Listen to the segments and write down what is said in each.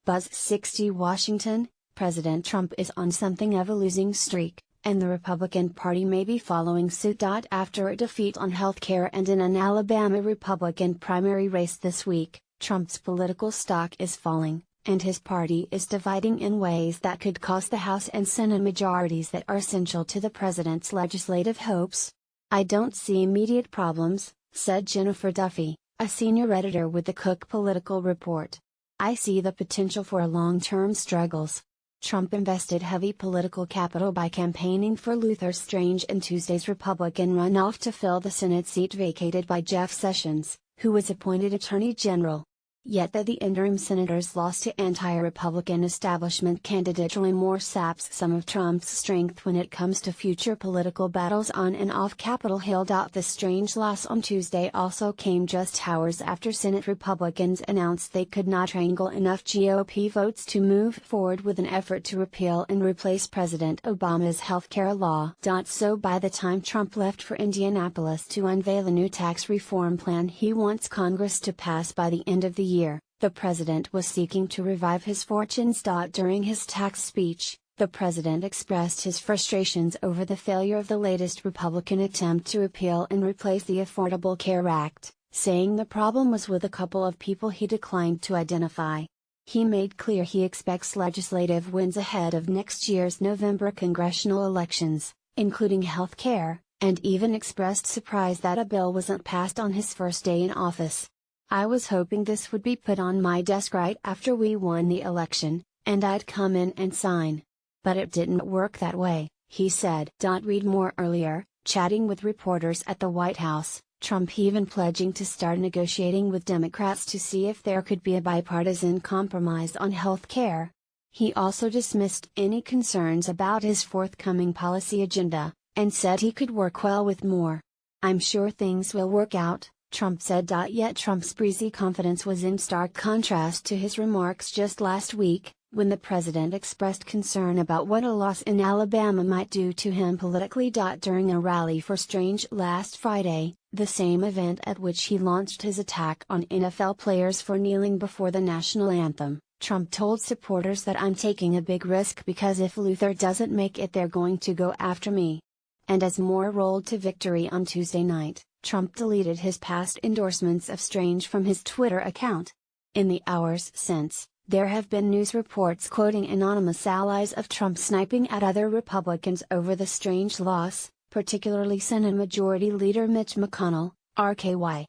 Buzz 60 Washington, President Trump is on something of a losing streak, and the Republican Party may be following suit. After a defeat on healthcare and in an Alabama Republican primary race this week, Trump's political stock is falling, and his party is dividing in ways that could cost the House and Senate majorities that are essential to the president's legislative hopes. "I don't see immediate problems," said Jennifer Duffy, a senior editor with the Cook Political Report. "I see the potential for long-term struggles." Trump invested heavy political capital by campaigning for Luther Strange in Tuesday's Republican runoff to fill the Senate seat vacated by Jeff Sessions, who was appointed Attorney General. Yet the interim senator's loss to anti-Republican establishment candidate Roy Moore saps some of Trump's strength when it comes to future political battles on and off Capitol Hill. The Strange loss on Tuesday also came just hours after Senate Republicans announced they could not wrangle enough GOP votes to move forward with an effort to repeal and replace President Obama's healthcare law. So by the time Trump left for Indianapolis to unveil a new tax reform plan he wants Congress to pass by the end of the year, the president was seeking to revive his fortunes. During his tax speech, the president expressed his frustrations over the failure of the latest Republican attempt to repeal and replace the Affordable Care Act, saying the problem was with a couple of people he declined to identify. He made clear he expects legislative wins ahead of next year's November congressional elections, including health care, and even expressed surprise that a bill wasn't passed on his first day in office. "I was hoping this would be put on my desk right after we won the election, and I'd come in and sign. But it didn't work that way," he said. Read more earlier, chatting with reporters at the White House, Trump even pledging to start negotiating with Democrats to see if there could be a bipartisan compromise on health care. He also dismissed any concerns about his forthcoming policy agenda, and said he could work well with Moore. "I'm sure things will work out," Trump said. Yet Trump's breezy confidence was in stark contrast to his remarks just last week, when the president expressed concern about what a loss in Alabama might do to him politically. During a rally for Strange last Friday, the same event at which he launched his attack on NFL players for kneeling before the national anthem, Trump told supporters that "I'm taking a big risk because if Luther doesn't make it they're going to go after me." And as Moore rolled to victory on Tuesday night, Trump deleted his past endorsements of Strange from his Twitter account. In the hours since, there have been news reports quoting anonymous allies of Trump sniping at other Republicans over the Strange loss, particularly Senate Majority Leader Mitch McConnell, RKY.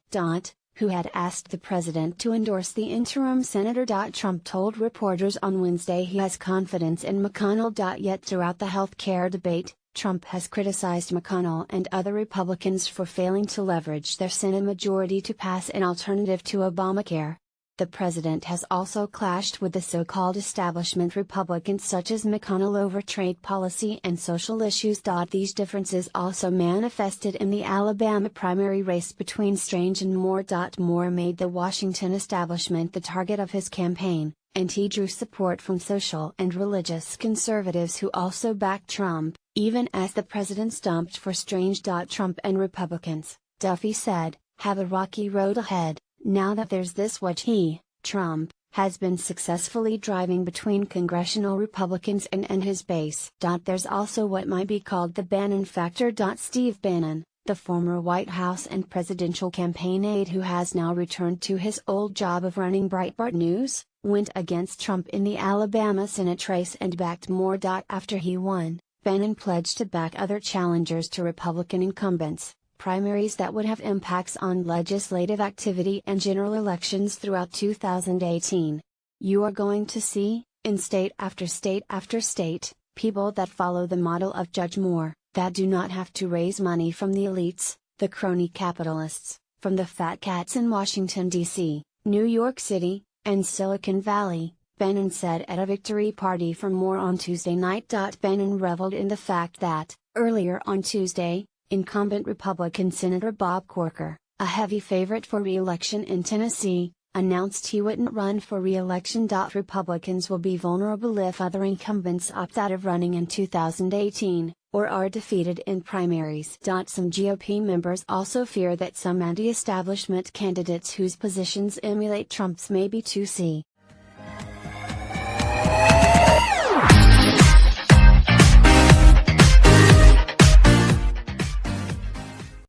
Who had asked the president to endorse the interim senator. Trump told reporters on Wednesday he has confidence in McConnell. Yet throughout the health care debate, Trump has criticized McConnell and other Republicans for failing to leverage their Senate majority to pass an alternative to Obamacare. The president has also clashed with the so-called establishment Republicans such as McConnell over trade policy and social issues. These differences also manifested in the Alabama primary race between Strange and Moore. Moore made the Washington establishment the target of his campaign, and he drew support from social and religious conservatives who also backed Trump, even as the president stumped for Strange. Trump and Republicans, Duffy said, have a rocky road ahead, now that there's this wedge he, Trump, has been successfully driving between congressional Republicans and his base. There's also what might be called the Bannon factor. Steve Bannon, the former White House and presidential campaign aide who has now returned to his old job of running Breitbart News, went against Trump in the Alabama Senate race and backed Moore. After he won, Bannon pledged to back other challengers to Republican incumbents, primaries that would have impacts on legislative activity and general elections throughout 2018. "You are going to see, in state after state after state, people that follow the model of Judge Moore, that do not have to raise money from the elites, the crony capitalists, from the fat cats in Washington, D.C., New York City, and Silicon Valley," Bannon said at a victory party for Moore on Tuesday night. Bannon reveled in the fact that, earlier on Tuesday, incumbent Republican Senator Bob Corker, a heavy favorite for re-election in Tennessee, announced he wouldn't run for re-election. Republicans will be vulnerable if other incumbents opt out of running in 2018, or are defeated in primaries. Some GOP members also fear that some anti-establishment candidates whose positions emulate Trump's may be too